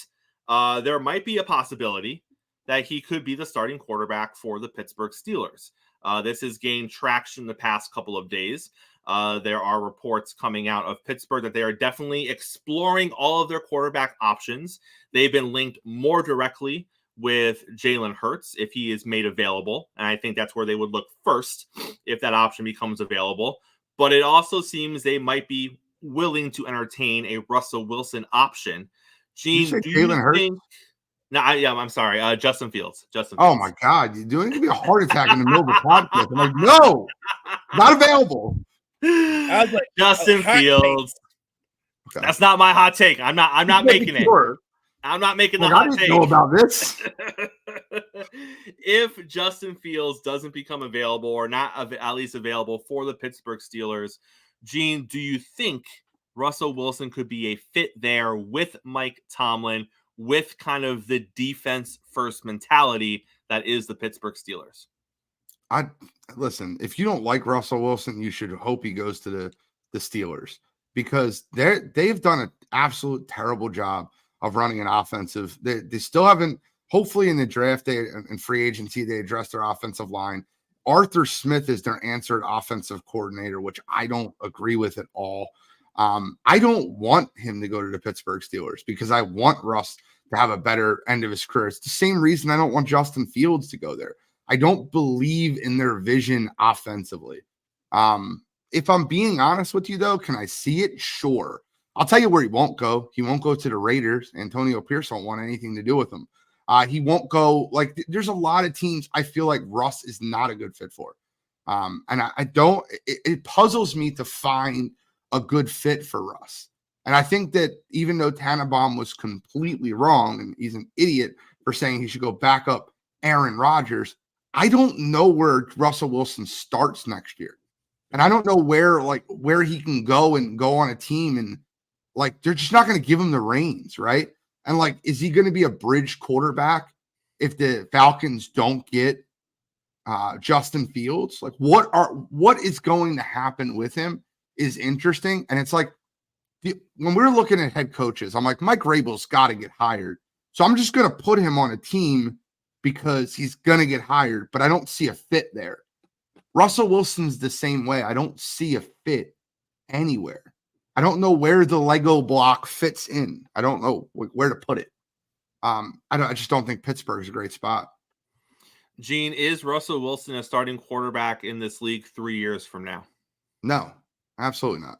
there might be a possibility that he could be the starting quarterback for the Pittsburgh Steelers. This has gained traction the past couple of days. There are reports coming out of Pittsburgh that they are definitely exploring all of their quarterback options. They've been linked more directly with Jalen Hurts if he is made available. And I think that's where they would look first if that option becomes available. But it also seems they might be willing to entertain a Russell Wilson option. Gene, do you think... No, I'm sorry. Justin Fields. Oh my God. You're doing me a heart attack in the middle of the podcast. I'm like, no, not available. I was like, Justin Fields. Okay. That's not my hot take. I'm not making it. I'm not making the Like, I hot didn't take. know about this. If Justin Fields doesn't become available or not at least available for the Pittsburgh Steelers, Gene, do you think Russell Wilson could be a fit there with Mike Tomlin, with kind of the defense first mentality that is the Pittsburgh Steelers? Listen, if you don't like Russell Wilson, you should hope he goes to the Steelers, because they've done an absolute terrible job of running an offensive. They still haven't. Hopefully, in the draft and free agency, they address their offensive line. Arthur Smith is their answered offensive coordinator, which I don't agree with at all. I don't want him to go to the Pittsburgh Steelers because I want Russ to have a better end of his career. It's the same reason I don't want Justin Fields to go there. I don't believe in their vision offensively. If I'm being honest with you, though, can I see it? Sure. I'll tell you where he won't go. He won't go to the Raiders. Antonio Pierce won't want anything to do with him. He won't go. Like, there's a lot of teams I feel like Russ is not a good fit for. And I don't, it puzzles me to find a good fit for Russ. And I think that even though Tannenbaum was completely wrong and he's an idiot for saying he should go back up Aaron Rodgers, I don't know where Russell Wilson starts next year. And I don't know where he can go and go on a team, and like, they're just not going to give him the reins, right? And like, is he going to be a bridge quarterback if the Falcons don't get Justin Fields? Like, what is going to happen with him is interesting. And it's like, when we're looking at head coaches, I'm like, Mike Vrabel's got to get hired. So I'm just going to put him on a team because he's going to get hired, but I don't see a fit there. Russell Wilson's the same way. I don't see a fit anywhere. I don't know where the Lego block fits in. I don't know where to put it. I just don't think Pittsburgh's a great spot. Gene, is Russell Wilson a starting quarterback in this league 3 years from now? No, absolutely not.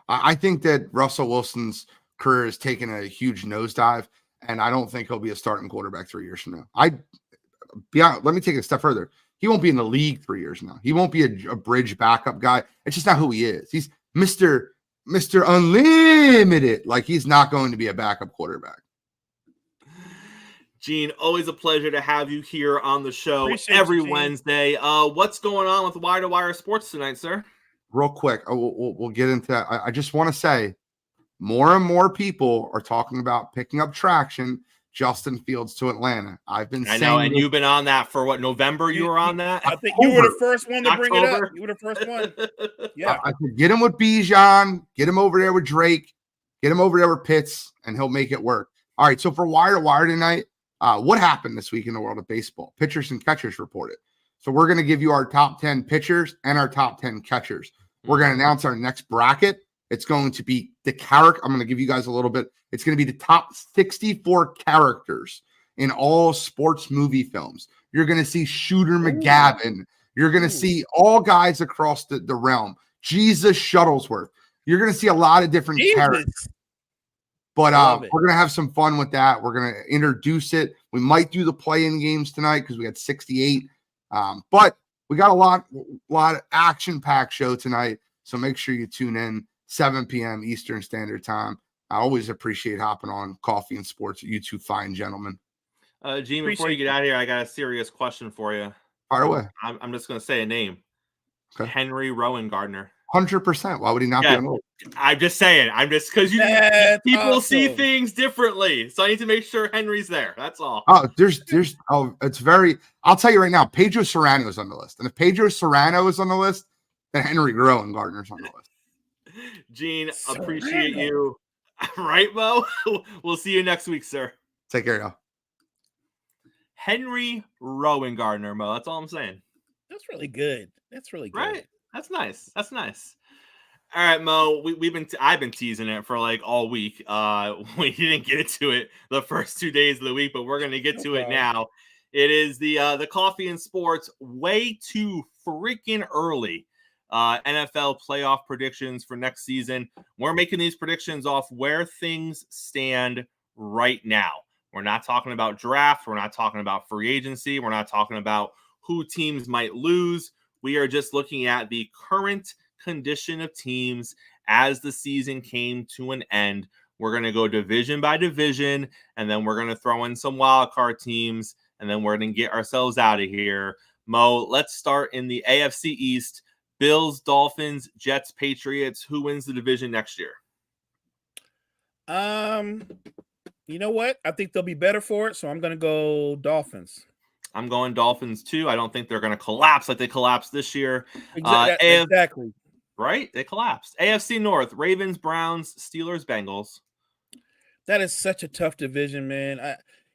I think that Russell Wilson's career has taken a huge nosedive, and I don't think he'll be a starting quarterback 3 years from now. Let me take it a step further. He won't be in the league 3 years from now. He won't be a bridge backup guy. It's just not who he is. He's Mr. Unlimited. Like, he's not going to be a backup quarterback. Gene, always a pleasure to have you here on the show. Appreciate every you, Gene. Wednesday. What's going on with Wire to Wire Sports tonight, sir? Real quick, we'll get into that. I just want to say, more and more people are talking about picking up traction. Justin Fields to Atlanta. I've been saying, I know, and you've been on that for what, November? You were on that? I think you were the first one to bring it up. October. You were the first one. Yeah. I could get him with Bijan, get him over there with Drake, get him over there with Pitts, and he'll make it work. All right, so for Wire to Wire tonight, what happened this week in the world of baseball? Pitchers and catchers reported. So we're going to give you our top 10 pitchers and our top 10 catchers. We're going to announce our next bracket. It's going to be the character. I'm going to give you guys a little bit. It's going to be the top 64 characters in all sports movie films. You're going to see Shooter McGavin. You're going to see all guys across the realm. Jesus Shuttlesworth. You're going to see a lot of different characters. But we're going to have some fun with that. We're going to introduce it. We might do the play-in games tonight because we got 68. But we got a lot of action-packed show tonight. So make sure you tune in 7 p.m. Eastern Standard Time. I always appreciate hopping on Coffee and Sports with you two fine gentlemen. Gene, before you get out of here, I got a serious question for you. Fire away. I'm just going to say a name. Okay. Henry Rowan Gardner. 100%. Why would he not be on the list? I'm just saying. I'm just because people see things differently. So I need to make sure Henry's there. That's all. It's very, I'll tell you right now, Pedro Serrano is on the list. And if Pedro Serrano is on the list, then Henry Rowan Gardner's on the list. Gene, appreciate you. Right, Mo? We'll see you next week, sir. Take care, y'all. Henry Rowan Gardner, Mo. That's all I'm saying. That's really good. That's really good. Right. That's nice. That's nice. All right, Mo. I've been teasing it for like all week. We didn't get into it the first 2 days of the week, but we're gonna get to it now. It is the Coffee and Sports way too freaking early NFL playoff predictions for next season. We're making these predictions off where things stand right now. We're not talking about draft. We're not talking about free agency. We're not talking about who teams might lose. We are just looking at the current condition of teams as the season came to an end. We're going to go division by division, and then we're going to throw in some wild card teams, and then we're going to get ourselves out of here. Mo, let's start in the AFC East. Bills, Dolphins, Jets, Patriots. Who wins the division next year? You know what? I think they'll be better for it, so I'm going to go Dolphins. I'm going Dolphins too. I don't think they're going to collapse like they collapsed this year. Exactly. Right? They collapsed. AFC North, Ravens, Browns, Steelers, Bengals. That is such a tough division, man.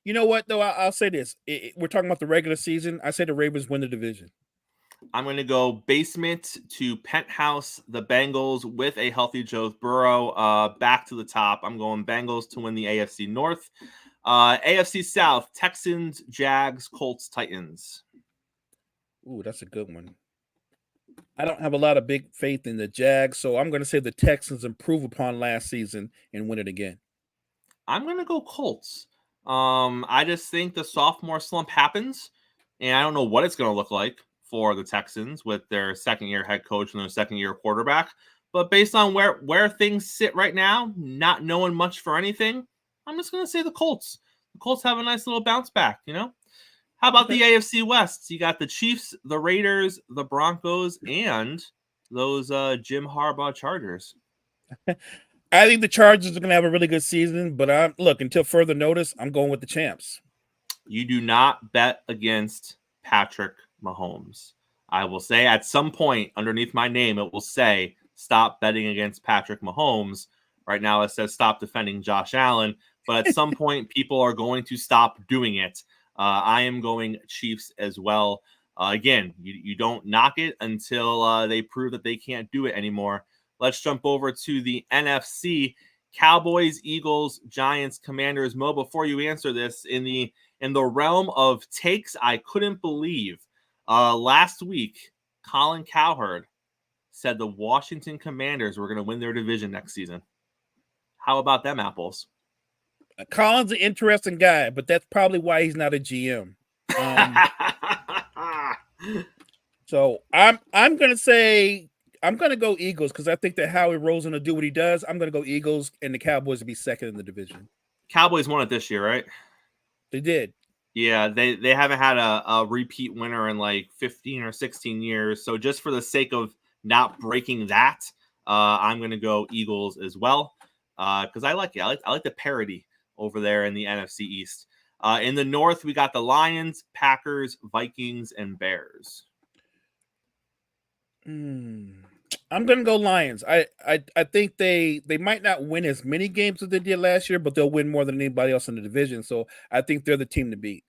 You know what, though? I'll say this. We're talking about the regular season. I say the Ravens win the division. I'm going to go basement to penthouse, the Bengals with a healthy Joe Burrow back to the top. I'm going Bengals to win the AFC North. AFC South, Texans, Jags, Colts, Titans. Ooh, that's a good one. I don't have a lot of big faith in the Jags, so I'm going to say the Texans improve upon last season and win it again. I'm going to go Colts. I just think the sophomore slump happens, and I don't know what it's going to look like for the Texans with their second-year head coach and their second-year quarterback. But based on where things sit right now, not knowing much for anything, I'm just going to say the Colts. The Colts have a nice little bounce back, you know? How about the AFC West? You got the Chiefs, the Raiders, the Broncos, and those Jim Harbaugh Chargers. I think the Chargers are going to have a really good season, but until further notice, I'm going with the champs. You do not bet against Patrick Mahomes. I will say at some point underneath my name, it will say stop betting against Patrick Mahomes. Right now it says stop defending Josh Allen, but at some point people are going to stop doing it. I am going Chiefs as well. Again, you don't knock it until they prove that they can't do it anymore. Let's jump over to the NFC. Cowboys, Eagles, Giants, Commanders. Mo, before you answer this, in the realm of takes I couldn't believe, last week, Colin Cowherd said the Washington Commanders were going to win their division next season. How about them apples? Colin's an interesting guy, but that's probably why he's not a GM. So I'm going to go Eagles because I think that Howie Roseman will do what he does. I'm going to go Eagles, and the Cowboys will be second in the division. Cowboys won it this year, right? They did. Yeah, they haven't had a repeat winner in like 15 or 16 years. So just for the sake of not breaking that, I'm going to go Eagles as well because I like it. I like the parity over there in the NFC East. In the North, we got the Lions, Packers, Vikings, and Bears. I'm going to go Lions. I think they might not win as many games as they did last year, but they'll win more than anybody else in the division. So I think they're the team to beat.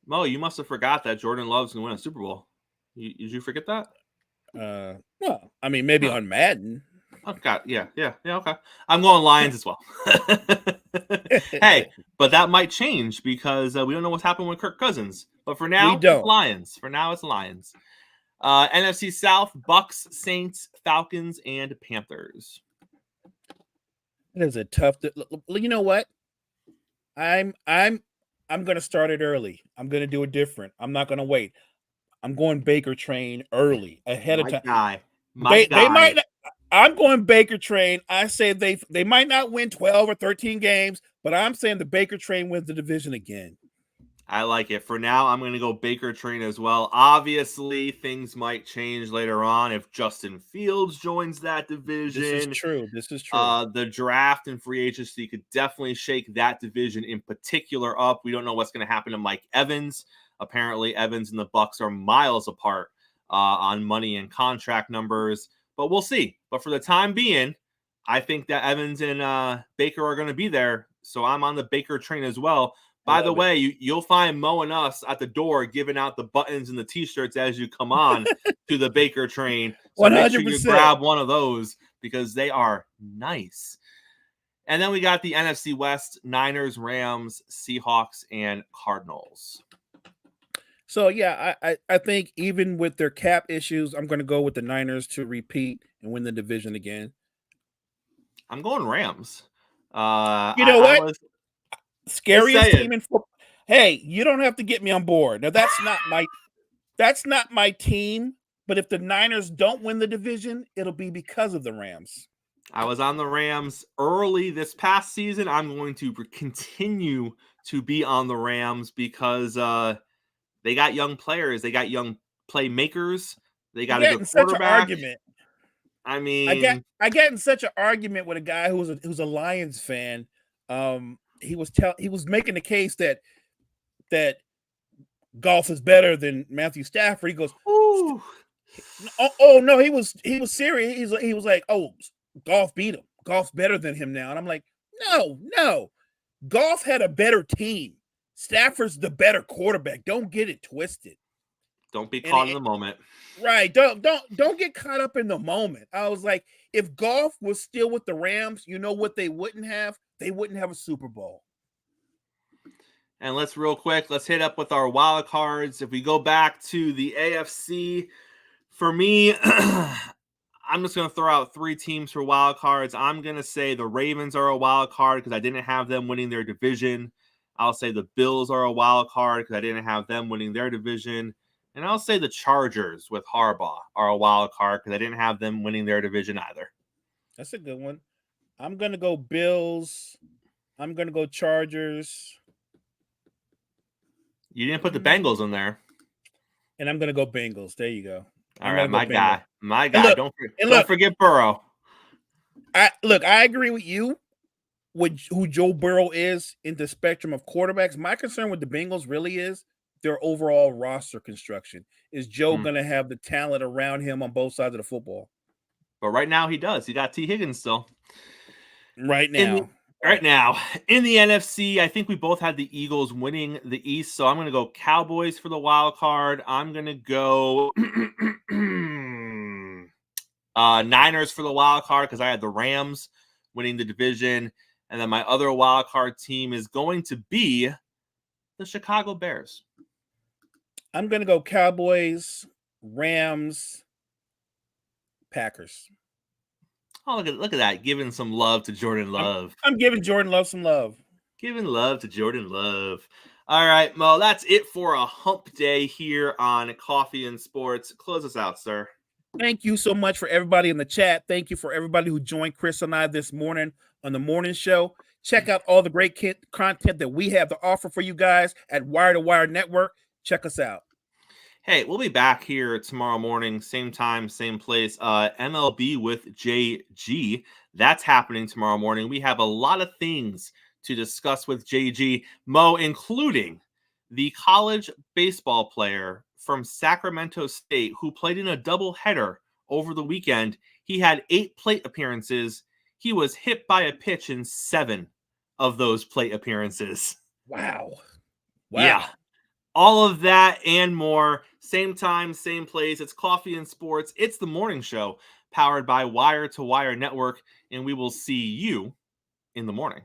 Mo, you must have forgot that Jordan Love's going to win a Super Bowl. Did you forget that? Well, I mean, maybe on Madden. Oh, God. Yeah, okay. I'm going Lions as well. Hey, but that might change because we don't know what's happening with Kirk Cousins. But for now, it's Lions. For now, it's Lions. NFC South, Bucks, Saints, Falcons, and Panthers. It is a tough. You know what? I'm going to start it early. I'm going to do it different. I'm not going to wait. I'm going Baker Train early, ahead of time. My guy. They might not, I'm going Baker Train. I say they might not win 12 or 13 games, but I'm saying the Baker Train wins the division again. I like it. For now, I'm going to go Baker Train as well. Obviously, things might change later on if Justin Fields joins that division. This is true. The draft and free agency could definitely shake that division in particular up. We don't know what's going to happen to Mike Evans. Apparently, Evans and the Bucks are miles apart on money and contract numbers, but we'll see. But for the time being, I think that Evans and Baker are going to be there. So I'm on the Baker Train as well. By the way, you'll find Mo and us at the door giving out the buttons and the T-shirts as you come on to the Baker Train. So 100%. Make sure you grab one of those because they are nice. And then we got the NFC West, Niners, Rams, Seahawks, and Cardinals. So, yeah, I think even with their cap issues, I'm going to go with the Niners to repeat and win the division again. I'm going Rams. You know what? Scariest team in football. Hey, you don't have to get me on board. Now that's not my team, but if the Niners don't win the division, it'll be because of the Rams. I was on the Rams early this past season. I'm going to continue to be on the Rams because they got young players. They got young playmakers. They got a get good in such an quarterback. argument. I mean, I get in such an argument with a guy who's a Lions fan. He was making the case that Goff is better than Matthew Stafford. He goes, ooh, oh no, he was serious. He was like, oh, Goff beat him. Goff's better than him now. And I'm like, no. Goff had a better team. Stafford's the better quarterback. Don't get it twisted. don't be caught in the moment. Right. Don't get caught up in the moment. I was like, if Goff was still with the Rams, you know what they wouldn't have? They wouldn't have a Super Bowl. And let's hit up with our wild cards. If we go back to the AFC, for me, I'm just going to throw out 3 teams for wild cards. I'm going to say the Ravens are a wild card because I didn't have them winning their division. I'll say the Bills are a wild card because I didn't have them winning their division. And I'll say the Chargers with Harbaugh are a wild card because I didn't have them winning their division either. That's a good one. I'm going to go Bills. I'm going to go Chargers. You didn't put the Bengals in there. And I'm going to go Bengals. There you go. All right, my guy. Look, don't forget Burrow. I agree with you with who Joe Burrow is in the spectrum of quarterbacks. My concern with the Bengals really is their overall roster construction. Is Joe going to have the talent around him on both sides of the football? But right now he does. He got T. Higgins still. Right now. In the NFC, I think we both had the Eagles winning the East, so I'm going to go Cowboys for the wild card. I'm going to go Niners for the wild card because I had the Rams winning the division, and then my other wild card team is going to be the Chicago Bears. I'm going to go Cowboys, Rams, Packers. Oh, look at that. Giving some love to Jordan Love. I'm giving Jordan Love some love. Giving love to Jordan Love. All right, Mo, that's it for a hump day here on Coffee and Sports. Close us out, sir. Thank you so much for everybody in the chat. Thank you for everybody who joined Chris and I this morning on the morning show. Check out all the great content that we have to offer for you guys at Wire to Wire Network. Check us out. Hey, we'll be back here tomorrow morning, same time, same place. MLB with JG. That's happening tomorrow morning. We have a lot of things to discuss with JG, Mo, including the college baseball player from Sacramento State who played in a doubleheader over the weekend. He had 8 plate appearances. He was hit by a pitch in 7 of those plate appearances. Wow. Yeah. All of that and more. Same time, same place. It's Coffee and Sports. It's the morning show powered by Wire to Wire Network. And we will see you in the morning.